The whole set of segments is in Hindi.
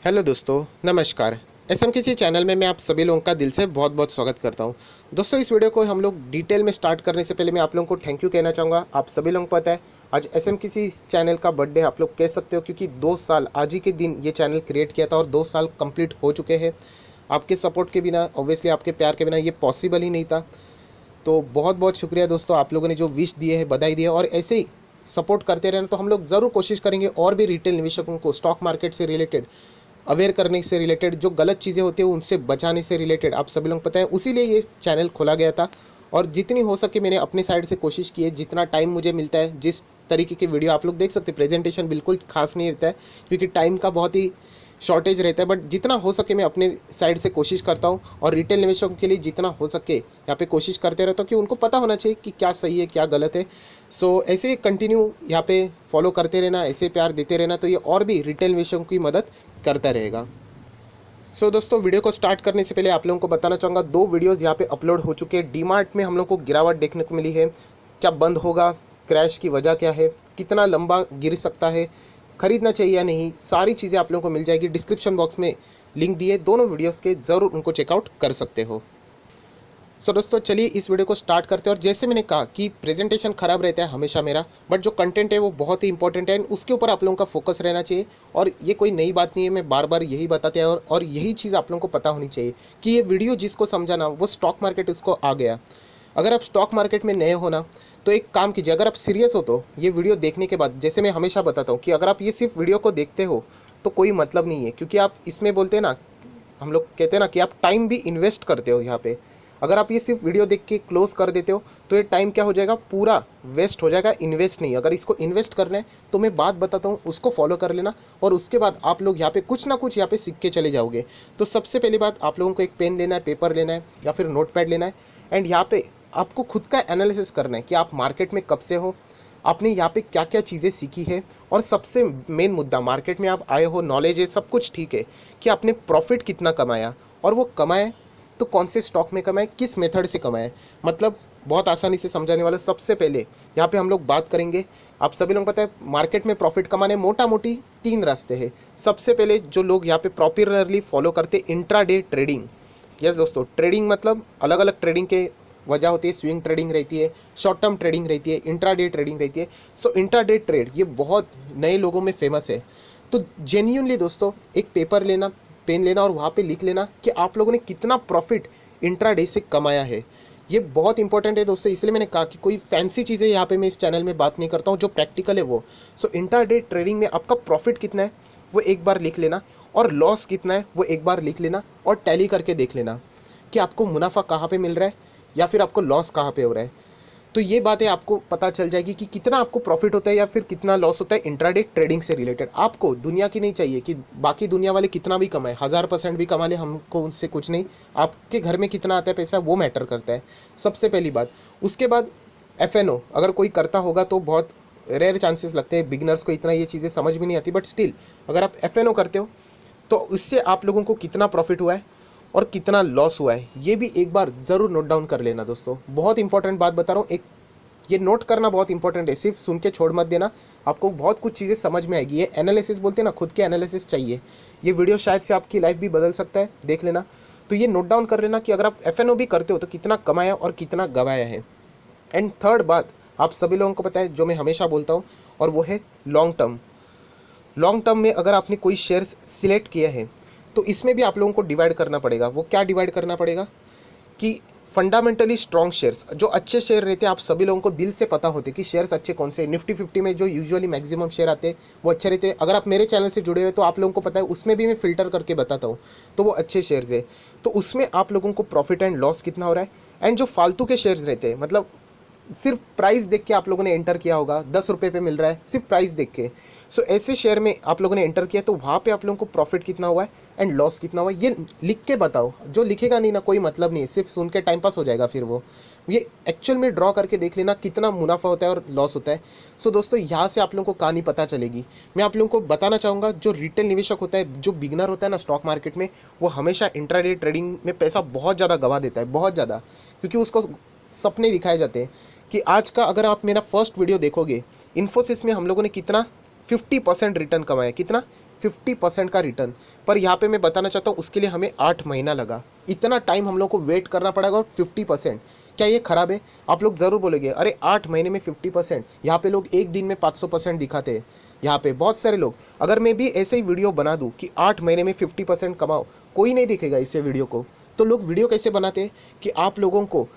हेलो दोस्तों, नमस्कार। एसएमकेसी चैनल में मैं आप सभी लोगों का दिल से बहुत बहुत स्वागत करता हूं। दोस्तों, इस वीडियो को हम लोग डिटेल में स्टार्ट करने से पहले मैं आप लोगों को थैंक यू कहना चाहूँगा। आप सभी लोगों को पता है आज एसएमकेसी चैनल का बर्थडे आप लोग कह सकते हो, क्योंकि 2 साल आज ही के दिन ये चैनल क्रिएट किया था और 2 साल कंप्लीट हो चुके हैं। आपके सपोर्ट के बिना, ऑब्वियसली आपके प्यार के बिना ये पॉसिबल ही नहीं था। तो बहुत बहुत शुक्रिया दोस्तों, आप लोगों ने जो विश दिए है, बधाई दी है, और ऐसे ही सपोर्ट करते रहना। तो हम लोग ज़रूर कोशिश करेंगे और भी रिटेल निवेशकों को स्टॉक मार्केट से रिलेटेड अवेयर करने से रिलेटेड, जो गलत चीज़ें होती हैं उनसे बचाने से रिलेटेड। आप सभी लोग पता है उसी लिए ये चैनल खोला गया था, और जितनी हो सके मैंने अपनी साइड से कोशिश की है। जितना टाइम मुझे मिलता है, जिस तरीके की वीडियो आप लोग देख सकते हैं, प्रेजेंटेशन बिल्कुल खास नहीं रहता है क्योंकि टाइम का बहुत ही शॉर्टेज रहता है, बट जितना हो सके मैं अपने साइड से कोशिश करता हूँ। और रिटेल निवेशकों के लिए जितना हो सके यहाँ पे कोशिश करते रहता हूँ कि उनको पता होना चाहिए कि क्या सही है क्या गलत है। सो ऐसे कंटिन्यू यहाँ पे फॉलो करते रहना, ऐसे प्यार देते रहना, तो ये और भी रिटेल निवेशकों की मदद करता रहेगा। दोस्तों, वीडियो को स्टार्ट करने से पहले आप लोगों को बताना चाहूँगा, 2 वीडियोस यहाँ पे अपलोड हो चुके हैं। डीमार्ट में हम लोग को गिरावट देखने को मिली है, क्या बंद होगा, क्रैश की वजह क्या है, कितना लंबा गिर सकता है, खरीदना चाहिए या नहीं, सारी चीज़ें आप लोगों को मिल जाएगी। डिस्क्रिप्शन बॉक्स में लिंक दिए दोनों वीडियोस के, ज़रूर उनको चेकआउट कर सकते हो। दोस्तों, चलिए इस वीडियो को स्टार्ट करते हैं। और जैसे मैंने कहा कि प्रेजेंटेशन खराब रहता है हमेशा मेरा, बट जो कंटेंट है वो बहुत ही इंपॉर्टेंट है, उसके ऊपर आप लोगों का फोकस रहना चाहिए। और ये कोई नई बात नहीं है, मैं बार बार यही बताते हैं, और यही चीज़ आप लोगों को पता होनी चाहिए कि ये वीडियो जिसको समझाना वो स्टॉक मार्केट उसको आ गया। अगर आप स्टॉक मार्केट में नए हो ना, तो एक काम कीजिए, अगर आप सीरियस हो तो ये वीडियो देखने के बाद, जैसे मैं हमेशा बताता हूँ कि अगर आप ये सिर्फ वीडियो को देखते हो तो कोई मतलब नहीं है, क्योंकि आप इसमें बोलते हैं ना, हम लोग कहते हैं ना कि आप टाइम भी इन्वेस्ट करते हो यहाँ पे। अगर आप ये सिर्फ वीडियो देख के क्लोज कर देते हो तो ये टाइम क्या हो जाएगा, पूरा वेस्ट हो जाएगा, इन्वेस्ट नहीं। अगर इसको इन्वेस्ट करना है तो मैं बात बताता हूँ, उसको फॉलो कर लेना, और उसके बाद आप लोग यहाँ पे कुछ ना कुछ यहाँ पे सीख के चले जाओगे। तो सबसे पहली बात, आप लोगों को एक पेन लेना है, पेपर लेना है या फिर नोट पैड लेना है, एंड यहाँ पे आपको खुद का एनालिसिस करना है कि आप मार्केट में कब से हो, आपने यहाँ पे क्या क्या चीज़ें सीखी है, और सबसे मेन मुद्दा, मार्केट में आप आए हो, नॉलेज है, सब कुछ ठीक है, कि आपने प्रॉफिट कितना कमाया, और वो कमाए तो कौन से स्टॉक में कमाए, किस मेथड से कमाए। मतलब बहुत आसानी से समझाने वाला। सबसे पहले यहाँ पे हम लोग बात करेंगे, आप सभी लोग पता है मार्केट में प्रॉफिट कमाने मोटा मोटी 3 रास्ते हैं। सबसे पहले जो लोग यहाँ पे प्रॉपरली फॉलो करते, इंट्राडे ट्रेडिंग। यस दोस्तों, ट्रेडिंग मतलब अलग अलग ट्रेडिंग के वजह होती है। स्विंग ट्रेडिंग रहती है, शॉर्ट टर्म ट्रेडिंग रहती है, इंट्राडे ट्रेडिंग रहती है। सो इंट्राडे ट्रेड ये बहुत नए लोगों में फेमस है। तो जेन्यूनली दोस्तों, एक पेपर लेना, पेन लेना, और वहाँ पे लिख लेना कि आप लोगों ने कितना प्रॉफिट इंट्राडे से कमाया है। ये बहुत इंपॉर्टेंट है दोस्तों, इसलिए मैंने कहा कि कोई फैंसी चीज़ें यहाँ पे मैं इस चैनल में बात नहीं करता हूँ, जो प्रैक्टिकल है वो। सो इंट्राडे ट्रेडिंग में आपका प्रॉफिट कितना है वो एक बार लिख लेना, और लॉस कितना है वो एक बार लिख लेना, और टैली करके देख लेना कि आपको मुनाफा कहाँ पे मिल रहा है या फिर आपको लॉस कहाँ पे हो रहा है। तो ये बातें आपको पता चल जाएगी कि कितना आपको प्रॉफिट होता है या फिर कितना लॉस होता है इंट्राडे ट्रेडिंग से रिलेटेड। आपको दुनिया की नहीं चाहिए कि बाकी दुनिया वाले कितना भी कमाए, 1000% भी कमा ले, हमको उनसे कुछ नहीं। आपके घर में कितना आता है पैसा, वो मैटर करता है, सबसे पहली बात। उसके बाद FNO अगर कोई करता होगा तो बहुत रेयर चांसेस लगते हैं, बिगिनर्स को इतना ये चीज़ें समझ भी नहीं आती, बट स्टिल अगर आप FNO करते हो तो उससे आप लोगों को कितना प्रॉफिट हुआ है और कितना लॉस हुआ है, ये भी एक बार ज़रूर नोट डाउन कर लेना दोस्तों। बहुत इंपॉर्टेंट बात बता रहा हूँ, एक ये नोट करना बहुत इंपॉर्टेंट है, सिर्फ सुन के छोड़ मत देना, आपको बहुत कुछ चीज़ें समझ में आएगी। ये एनालिसिस बोलते हैं ना, खुद के एनालिसिस चाहिए। ये वीडियो शायद से आपकी लाइफ भी बदल सकता है, देख लेना। तो ये नोट डाउन कर लेना कि अगर आप FNO भी करते हो तो कितना कमाया और कितना गवाया है। एंड थर्ड बात, आप सभी लोगों को पता है जो मैं हमेशा बोलता हूँ, और वो है लॉन्ग टर्म। लॉन्ग टर्म में अगर आपने कोई शेयर्स सिलेक्ट किया है तो इसमें भी आप लोगों को डिवाइड करना पड़ेगा। वो क्या डिवाइड करना पड़ेगा कि फंडामेंटली स्ट्रॉन्ग शेयर्स, जो अच्छे शेयर रहते हैं, आप सभी लोगों को दिल से पता होते कि शेयर्स अच्छे कौन से। निफ्टी 50 में जो यूजुअली मैक्सिमम शेयर आते हैं वो अच्छे रहते हैं। अगर आप मेरे चैनल से जुड़े हुए तो आप लोगों को पता है, उसमें भी मैं फ़िल्टर करके बताता हूँ, तो वो अच्छे शेयर्स है। तो उसमें आप लोगों को प्रॉफिट एंड लॉस कितना हो रहा है। एंड जो फालतू के शेयर्स रहते हैं, मतलब सिर्फ प्राइस देख के आप लोगों ने एंटर किया होगा, 10 रुपये पे मिल रहा है सिर्फ प्राइस देख के। सो ऐसे शेयर में आप लोगों ने एंटर किया तो वहाँ पे आप लोगों को प्रॉफिट कितना हुआ है एंड लॉस कितना हुआ है, ये लिख के बताओ। जो लिखेगा नहीं ना, कोई मतलब नहीं है, सिर्फ सुन के टाइम पास हो जाएगा फिर वो। ये एक्चुअल में ड्रॉ करके देख लेना कितना मुनाफा होता है और लॉस होता है। सो दोस्तों, यहाँ से आप लोगों को कहानी पता चलेगी। मैं आप लोगों को बताना चाहूँगा, जो रिटेल निवेशक होता है, जो बिगनर होता है ना स्टॉक मार्केट में, वो हमेशा इंट्राडे ट्रेडिंग में पैसा बहुत ज़्यादा गवा देता है, बहुत ज़्यादा, क्योंकि उसको सपने दिखाए जाते हैं कि आज का अगर आप मेरा फर्स्ट वीडियो देखोगे, इन्फोसिस में हम लोगों ने कितना 50% रिटर्न कमाया। कितना 50% का रिटर्न। पर यहाँ पे मैं बताना चाहता हूँ उसके लिए हमें 8 महीना लगा। इतना टाइम हम लोग को वेट करना पड़ेगा और 50%, क्या ये खराब है? आप लोग ज़रूर बोलेंगे अरे 8 महीने में 50%, यहाँ पे लोग एक दिन में 500% दिखाते हैं। यहाँ पे बहुत सारे लोग, अगर मैं भी ऐसे ही वीडियो बना दूँ कि 8 महीने में 50% कमाओ, कोई नहीं देखेगा इसे वीडियो को। तो लोग वीडियो कैसे बनाते हैं कि आप लोगों को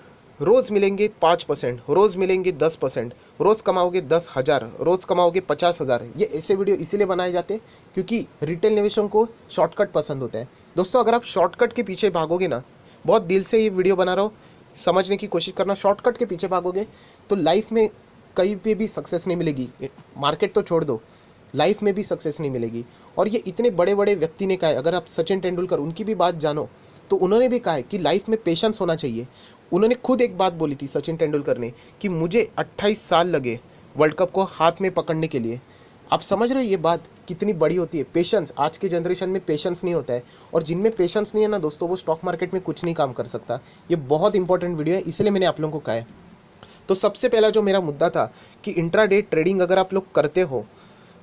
रोज़ मिलेंगे 5%, रोज़ मिलेंगे 10%, रोज़ कमाओगे 10,000, रोज़ कमाओगे 50,000। ये ऐसे वीडियो इसीलिए बनाए जाते हैं क्योंकि रिटेल निवेशकों को शॉर्टकट पसंद होता है। दोस्तों अगर आप शॉर्टकट के पीछे भागोगे ना, बहुत दिल से ये वीडियो बना रहा हो, समझने की कोशिश करना, शॉर्टकट के पीछे भागोगे तो लाइफ में कहीं पे भी सक्सेस नहीं मिलेगी। मार्केट तो छोड़ दो, लाइफ में भी सक्सेस नहीं मिलेगी। और ये इतने बड़े बड़े व्यक्ति ने कहा है, अगर आप सचिन तेंदुलकर उनकी भी बात जानो तो उन्होंने भी कहा है कि लाइफ में पेशेंस होना चाहिए। उन्होंने खुद एक बात बोली थी सचिन तेंदुलकर ने कि मुझे 28 साल लगे वर्ल्ड कप को हाथ में पकड़ने के लिए। आप समझ रहे हो ये बात कितनी बड़ी होती है? पेशेंस, आज के जनरेशन में पेशेंस नहीं होता है, और जिनमें पेशेंस नहीं है ना दोस्तों, वो स्टॉक मार्केट में कुछ नहीं काम कर सकता। ये बहुत इंपॉर्टेंट वीडियो है, इसलिए मैंने आप लोगों को कहा है। तो सबसे पहला जो मेरा मुद्दा था कि इंट्राडे ट्रेडिंग अगर आप लोग करते हो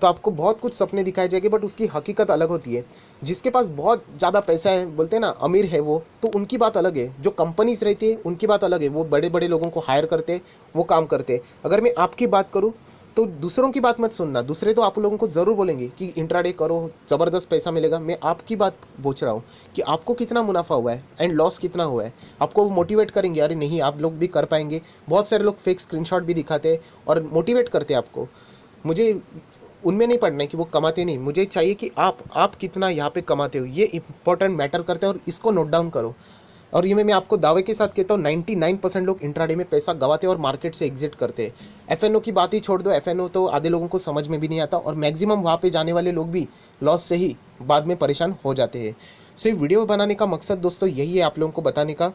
तो आपको बहुत कुछ सपने दिखाए जाएंगे, बट उसकी हकीकत अलग होती है। जिसके पास बहुत ज़्यादा पैसा है, बोलते हैं ना अमीर है वो, तो उनकी बात अलग है। जो कंपनीज रहती है उनकी बात अलग है, वो बड़े बड़े लोगों को हायर करते, वो काम करते। अगर मैं आपकी बात करूँ तो दूसरों की बात मत सुनना। दूसरे तो आप लोगों को ज़रूर बोलेंगे कि इंट्राडे करो, ज़बरदस्त पैसा मिलेगा। मैं आपकी बात पूछ रहा हूँ कि आपको कितना मुनाफा हुआ है एंड लॉस कितना हुआ है। आपको वो मोटिवेट करेंगे, अरे नहीं आप लोग भी कर पाएंगे। बहुत सारे लोग फेक स्क्रीनशॉट भी दिखाते हैं और मोटिवेट करते हैं आपको। मुझे उनमें नहीं पढ़ना है कि वो कमाते नहीं, मुझे चाहिए कि आप कितना यहाँ पे कमाते हो, ये इंपॉर्टेंट मैटर करता है और इसको नोट डाउन करो। और ये मैं आपको दावे के साथ कहता हूँ 99% लोग इंट्राडे में पैसा गवाते हैं और मार्केट से एग्जिट करते हैं। एफएनओ की बात ही छोड़ दो, एफएनओ तो आधे लोगों को समझ में भी नहीं आता, और मैक्सिमम वहाँ पे जाने वाले लोग भी लॉस से ही बाद में परेशान हो जाते हैं। सो ये वीडियो बनाने का मकसद दोस्तों यही है, आप लोगों को बताने का।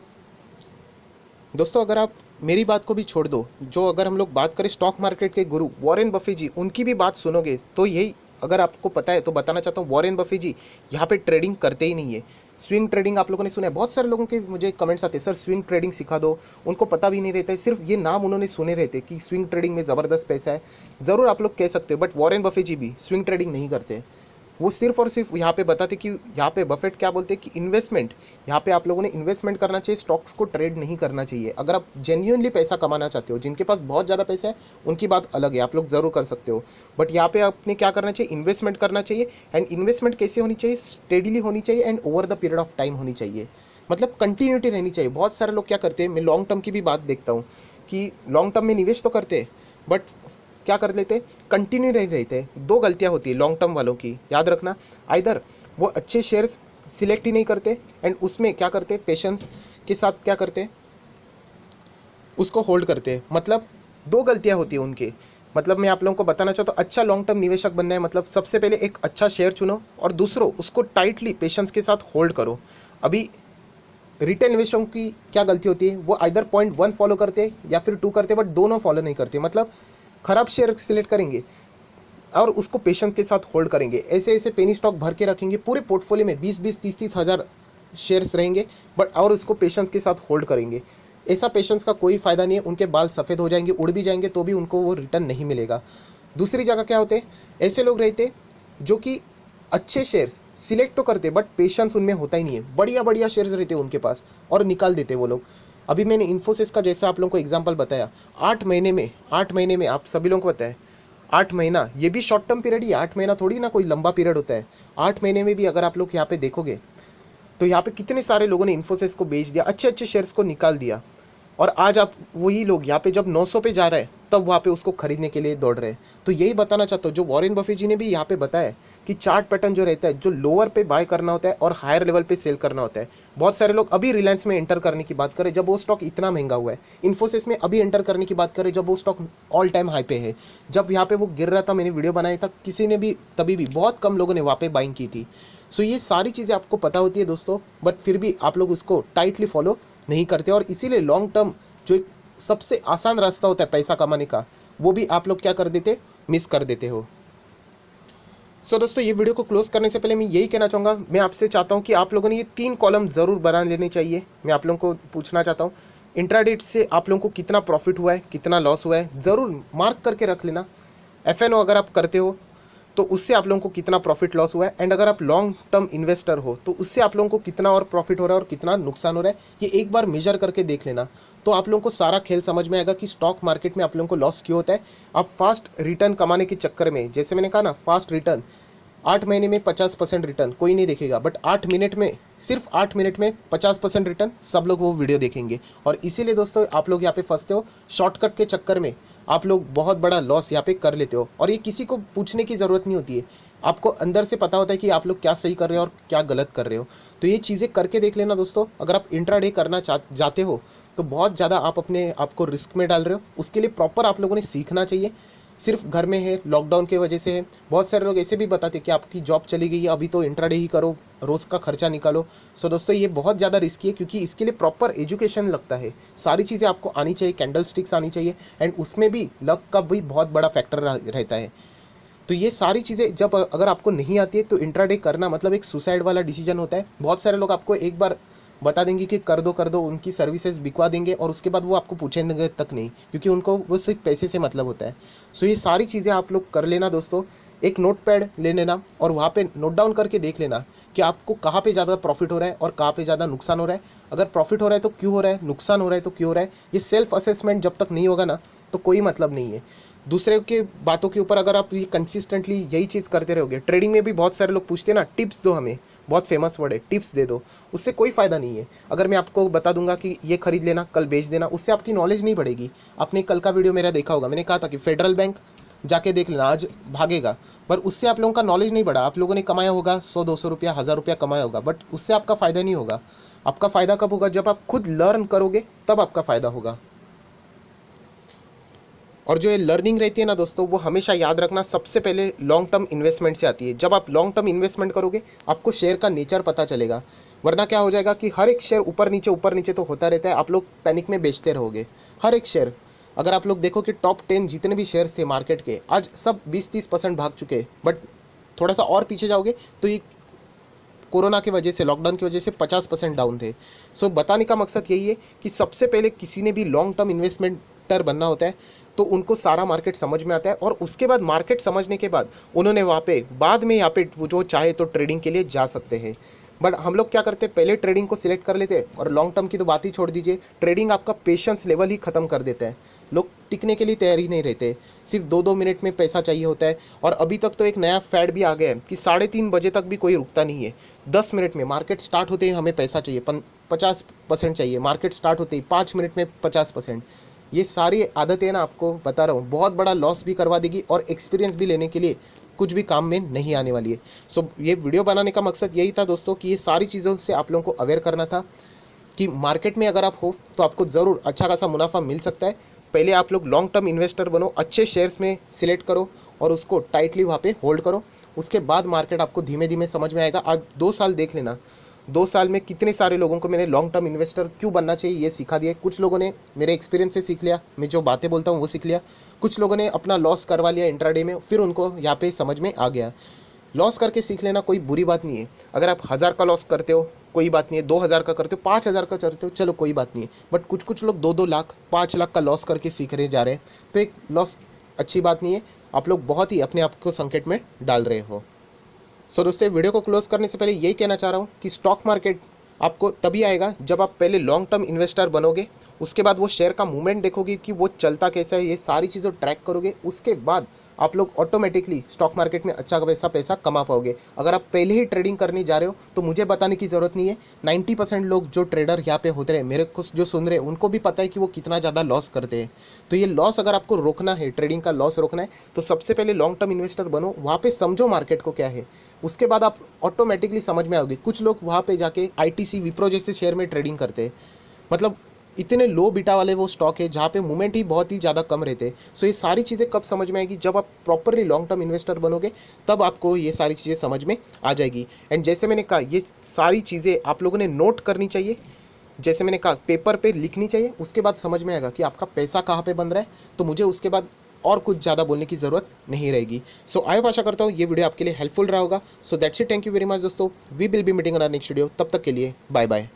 दोस्तों अगर आप मेरी बात को भी छोड़ दो, जो अगर हम लोग बात करें स्टॉक मार्केट के गुरु वॉरेन बफेट जी, उनकी भी बात सुनोगे तो यही, अगर आपको पता है तो बताना चाहता हूँ, वॉरेन बफेट जी यहाँ पे ट्रेडिंग करते ही नहीं है। स्विंग ट्रेडिंग आप लोगों ने सुना है, बहुत सारे लोगों के मुझे कमेंट्स आते हैं सर स्विंग ट्रेडिंग सिखा दो। उनको पता भी नहीं रहता है, सिर्फ ये नाम उन्होंने सुने रहते कि स्विंग ट्रेडिंग में ज़बरदस्त पैसा है। ज़रूर आप लोग कह सकते हो, बट वॉरेन बफेट जी भी स्विंग ट्रेडिंग नहीं करते। वो सिर्फ और सिर्फ यहाँ पे बताते कि यहाँ पे बफेट क्या बोलते हैं कि इन्वेस्टमेंट, यहाँ पे आप लोगों ने इन्वेस्टमेंट करना चाहिए, स्टॉक्स को ट्रेड नहीं करना चाहिए। अगर आप जेन्युइनली पैसा कमाना चाहते हो, जिनके पास बहुत ज़्यादा पैसा है उनकी बात अलग है, आप लोग ज़रूर कर सकते हो। बट यहाँ पे आपने क्या करना चाहिए, इन्वेस्टमेंट करना चाहिए। एंड इन्वेस्टमेंट कैसे होनी चाहिए, स्टेडीली होनी चाहिए and over the period of time होनी चाहिए, मतलब कंटिन्यूटी रहनी चाहिए। बहुत सारे लोग क्या करते हैं, मैं लॉन्ग टर्म की भी बात देखता हूँ कि लॉन्ग टर्म में निवेश तो करते हैं बट क्या कर लेते, कंटिन्यू नहीं रहते। दो गलतियां होती है लॉन्ग टर्म वालों की, याद रखना। आइदर वो अच्छे शेयर्स सिलेक्ट ही नहीं करते एंड उसमें क्या करते, पेशेंस के साथ क्या करते, उसको होल्ड करते। मतलब दो गलतियां होती है उनके। मतलब मैं आप लोगों को बताना चाहता हूँ, अच्छा लॉन्ग टर्म निवेशक बनना है मतलब सबसे पहले एक अच्छा शेयर चुनो और दूसरों उसको टाइटली पेशेंस के साथ होल्ड करो। अभी रिटेल निवेशकों की क्या गलती होती है, वो आइदर पॉइंट 1 फॉलो करते या फिर 2 करते, बट दोनों फॉलो नहीं करते। मतलब खराब शेयर सिलेक्ट करेंगे और उसको पेशेंस के साथ होल्ड करेंगे, ऐसे ऐसे पेनी स्टॉक भर के रखेंगे, पूरे पोर्टफोलियो में 20-20, 30-30 हज़ार शेयर्स रहेंगे बट और उसको पेशेंस के साथ होल्ड करेंगे। ऐसा पेशेंस का कोई फ़ायदा नहीं है, उनके बाल सफ़ेद हो जाएंगे, उड़ भी जाएंगे तो भी उनको वो रिटर्न नहीं मिलेगा। दूसरी जगह क्या होते हैं, ऐसे लोग रहते जो कि अच्छे शेयर्स सिलेक्ट तो करते बट पेशेंस उनमें होता ही नहीं है, बढ़िया बढ़िया शेयर्स रहते उनके पास और निकाल देते वो लोग। अभी मैंने इन्फोसिस का जैसा आप लोगों को एग्जांपल बताया, 8 महीने में आप सभी लोगों को पता है 8 महीना, ये भी शॉर्ट टर्म पीरियड ही, 8 महीना थोड़ी ना कोई लंबा पीरियड होता है। 8 महीने में भी अगर आप लोग यहाँ पे देखोगे तो यहाँ पे कितने सारे लोगों ने इन्फोसिस को बेच दिया, अच्छे अच्छे शेयर्स को निकाल दिया, और आज आप वही लोग यहाँ पे जब 900 पे जा रहा है तब वहाँ पे उसको खरीदने के लिए दौड़ रहे हैं। तो यही बताना चाहता हूँ, जो वॉरेन बफेट जी ने भी यहाँ पे बताया कि चार्ट पैटर्न जो रहता है, जो लोअर पे बाय करना होता है और हायर लेवल पे सेल करना होता है। बहुत सारे लोग अभी रिलायंस में एंटर करने की बात करें जब वो स्टॉक इतना महंगा हुआ है, इन्फोसिस में अभी एंटर करने की बात करें जब वो स्टॉक ऑल टाइम हाई पे है। जब यहाँ पे वो गिर रहा था, मैंने वीडियो बनाया था, किसी ने भी तभी भी बहुत कम लोगों ने वहाँ पे बाइंग की थी। सो ये सारी चीज़ें आपको पता होती है दोस्तों, बट फिर भी आप लोग उसको टाइटली फॉलो नहीं करते, और इसीलिए लॉन्ग टर्म जो एक सबसे आसान रास्ता होता है पैसा कमाने का, वो भी आप लोग क्या कर देते, मिस कर देते हो। सो दोस्तों ये वीडियो को क्लोज करने से पहले मैं यही कहना चाहूँगा, मैं आपसे चाहता हूँ कि आप लोगों ने ये 3 कॉलम ज़रूर बना लेने चाहिए। मैं आप लोगों को पूछना चाहता हूँ, इंट्राडे से आप लोगों को कितना प्रॉफिट हुआ है, कितना लॉस हुआ है, ज़रूर मार्क करके रख लेना। एफएनओ अगर आप करते हो तो उससे आप लोगों को कितना प्रॉफिट लॉस हुआ है, एंड अगर आप लॉन्ग टर्म इन्वेस्टर हो तो उससे आप लोगों को कितना और प्रॉफिट हो रहा है और कितना नुकसान हो रहा है, ये एक बार मेजर करके देख लेना। तो आप लोगों को सारा खेल समझ में आएगा कि स्टॉक मार्केट में आप लोगों को लॉस क्यों होता है। आप फास्ट रिटर्न कमाने के चक्कर में, जैसे मैंने कहा ना, फास्ट रिटर्न, 8 महीने में 50% रिटर्न कोई नहीं देखेगा, बट 8 मिनट में, सिर्फ 8 मिनट में 50% रिटर्न सब लोग वो वीडियो देखेंगे। और इसीलिए दोस्तों आप लोग यहाँ पे फंसते हो, शॉर्टकट के चक्कर में आप लोग बहुत बड़ा लॉस यहाँ पे कर लेते हो। और ये किसी को पूछने की ज़रूरत नहीं होती है, आपको अंदर से पता होता है कि आप लोग क्या सही कर रहे हो और क्या गलत कर रहे हो। तो ये चीज़ें करके देख लेना दोस्तों। अगर आप इंट्राडे करना जाते हो तो बहुत ज़्यादा आप अपने आप को रिस्क में डाल रहे हो। उसके लिए प्रॉपर आप लोगों ने सीखना चाहिए। सिर्फ घर में है, लॉकडाउन की वजह से है। बहुत सारे लोग ऐसे भी बताते कि आपकी जॉब चली गई है, अभी तो इंट्राडे ही करो, रोज़ का खर्चा निकालो। सो दोस्तों ये बहुत ज़्यादा रिस्की है, क्योंकि इसके लिए प्रॉपर एजुकेशन लगता है। सारी चीज़ें आपको आनी चाहिए, कैंडल स्टिक्स आनी चाहिए, एंड उसमें भी लक का भी बहुत बड़ा फैक्टर रहता है। तो ये सारी चीज़ें जब अगर आपको नहीं आती है तो इंट्राडे करना मतलब एक सुसाइड वाला डिसीजन होता है। बहुत सारे लोग आपको एक बार बता देंगे कि कर दो, उनकी सर्विसेज बिकवा देंगे, और उसके बाद वो आपको पूछेंगे तक नहीं, क्योंकि उनको वो सिर्फ पैसे से मतलब होता है। सो ये सारी चीज़ें आप लोग कर लेना दोस्तों। एक नोट पैड ले लेना और वहाँ पे नोट डाउन करके देख लेना कि आपको कहाँ पे ज़्यादा प्रॉफिट हो रहा है और कहाँ पे ज़्यादा नुकसान हो रहा है। अगर प्रॉफिट हो रहा है तो क्यों हो रहा है, नुकसान हो रहा है तो क्यों हो रहा है। ये सेल्फ असेसमेंट जब तक नहीं होगा ना तो कोई मतलब नहीं है। दूसरे के बातों के ऊपर अगर आप ये कंसिस्टेंटली यही चीज़ करते रहोगे, ट्रेडिंग में भी बहुत सारे लोग पूछते हैं ना, टिप्स दो हमें, बहुत फेमस वर्ड है टिप्स दे दो, उससे कोई फ़ायदा नहीं है। अगर मैं आपको बता दूंगा कि ये खरीद लेना, कल बेच देना, उससे आपकी नॉलेज नहीं बढ़ेगी। आपने कल का वीडियो मेरा देखा होगा, मैंने कहा था कि फेडरल बैंक जाके देख लेना, आज भागेगा, पर उससे आप लोगों का नॉलेज नहीं बढ़ा। आप लोगों ने कमाया होगा 100-200 रुपया, 1000 रुपया कमाया होगा, बट उससे आपका फ़ायदा नहीं होगा। आपका फ़ायदा कब होगा, जब आप खुद लर्न करोगे तब आपका फ़ायदा होगा। और जो ये लर्निंग रहती है ना दोस्तों, वो हमेशा याद रखना सबसे पहले लॉन्ग टर्म इन्वेस्टमेंट से आती है। जब आप लॉन्ग टर्म इन्वेस्टमेंट करोगे आपको शेयर का नेचर पता चलेगा। वरना क्या हो जाएगा कि हर एक शेयर ऊपर नीचे तो होता रहता है, आप लोग पैनिक में बेचते रहोगे। हर एक शेयर, अगर आप लोग देखो कि टॉप 10 जितने भी शेयर्स थे मार्केट के, आज सब 20-30% भाग चुके हैं। बट थोड़ा सा और पीछे जाओगे तो ये कोरोना की वजह से, लॉकडाउन की वजह से 50% डाउन थे। सो बताने का मकसद यही है कि सबसे पहले किसी ने भी लॉन्ग टर्म इन्वेस्टमेंटर बनना होता है तो उनको सारा मार्केट समझ में आता है, और उसके बाद मार्केट समझने के बाद उन्होंने वहाँ पे बाद में यहाँ पे वो जो चाहे तो ट्रेडिंग के लिए जा सकते हैं। बट हम लोग क्या करते हैं, पहले ट्रेडिंग को सिलेक्ट कर लेते हैं, और लॉन्ग टर्म की तो बात ही छोड़ दीजिए, ट्रेडिंग आपका पेशेंस लेवल ही ख़त्म कर देता है। लोग टिकने के लिए तैयार ही नहीं रहते, सिर्फ 2-2 मिनट में पैसा चाहिए होता है। और अभी तक तो एक नया फैड भी आ गया है कि 3:30 बजे तक भी कोई रुकता नहीं है। 10 मिनट में मार्केट स्टार्ट होते ही हमें पैसा चाहिए, 50% चाहिए, मार्केट स्टार्ट होते ही 5 मिनट में 50%। ये सारी आदतें ना, आपको बता रहा हूँ, बहुत बड़ा लॉस भी करवा देगी और एक्सपीरियंस भी लेने के लिए कुछ भी काम में नहीं आने वाली है। सो ये वीडियो बनाने का मकसद यही था दोस्तों कि ये सारी चीज़ों से आप लोगों को अवेयर करना था कि मार्केट में अगर आप हो तो आपको ज़रूर अच्छा खासा मुनाफा मिल सकता है। पहले आप लोग लॉन्ग टर्म इन्वेस्टर बनो, अच्छे शेयर्स में सिलेक्ट करो और उसको टाइटली वहाँ पे होल्ड करो। उसके बाद मार्केट आपको धीमे धीमे समझ में आएगा। आप 2 साल देख लेना, 2 साल में कितने सारे लोगों को मैंने लॉन्ग टर्म इन्वेस्टर क्यों बनना चाहिए ये सिखा दिया। कुछ लोगों ने मेरे एक्सपीरियंस से सीख लिया, मैं जो बातें बोलता हूँ वो सीख लिया। कुछ लोगों ने अपना लॉस करवा लिया इंट्राडे में, फिर उनको यहाँ पे समझ में आ गया। लॉस करके सीख लेना कोई बुरी बात नहीं है। अगर आप 1000 का लॉस करते हो कोई बात नहीं है, 2000 का करते हो, 5000 का करते हो, चलो कोई बात नहीं है। बट कुछ लोग 2-2 लाख 5 लाख का लॉस करके सीख रहे जा रहे हैं, तो एक लॉस अच्छी बात नहीं है। आप लोग बहुत ही अपने आप को संकट में डाल रहे हो। सो दोस्तों वीडियो को क्लोज करने से पहले यही कहना चाह रहा हूँ कि स्टॉक मार्केट आपको तभी आएगा जब आप पहले लॉन्ग टर्म इन्वेस्टर बनोगे। उसके बाद वो शेयर का मूवमेंट देखोगे कि वो चलता कैसा है, ये सारी चीज़ें ट्रैक करोगे। उसके बाद आप लोग ऑटोमेटिकली स्टॉक मार्केट में अच्छा खासा पैसा कमा पाओगे। अगर आप पहले ही ट्रेडिंग करने जा रहे हो तो मुझे बताने की ज़रूरत नहीं है। 90% लोग जो ट्रेडर यहाँ पे होते हैं, मेरे को जो सुन रहे हैं, उनको भी पता है कि वो कितना ज़्यादा लॉस करते हैं। तो ये लॉस अगर आपको रोकना है, ट्रेडिंग का लॉस रोकना है, तो सबसे पहले लॉन्ग टर्म इन्वेस्टर बनो, वहाँ पे समझो मार्केट को क्या है। उसके बाद आप ऑटोमेटिकली समझ में आओगे। कुछ लोग वहाँ पे जाके ITC, विप्रो जैसे शेयर में ट्रेडिंग करते हैं, मतलब इतने लो बीटा वाले वो स्टॉक है जहाँ पे मूवमेंट ही बहुत ही ज़्यादा कम रहते हैं। सो ये सारी चीज़ें कब समझ में आएगी, जब आप प्रॉपरली लॉन्ग टर्म इन्वेस्टर बनोगे, तब आपको ये सारी चीज़ें समझ में आ जाएगी। एंड जैसे मैंने कहा, ये सारी चीज़ें आप लोगों ने नोट करनी चाहिए। जैसे मैंने कहा, पेपर पे लिखनी चाहिए। उसके बाद समझ में आएगा कि आपका पैसा कहाँ पे बन रहा है, तो मुझे उसके बाद और कुछ ज़्यादा बोलने की ज़रूरत नहीं रहेगी। सो आई आशा करता हूँ ये वीडियो आपके लिए हेल्पफुल रहा होगा। So that's it, thank you very much दोस्तों। We will be meeting on our next video. तब तक के लिए बाय बाय।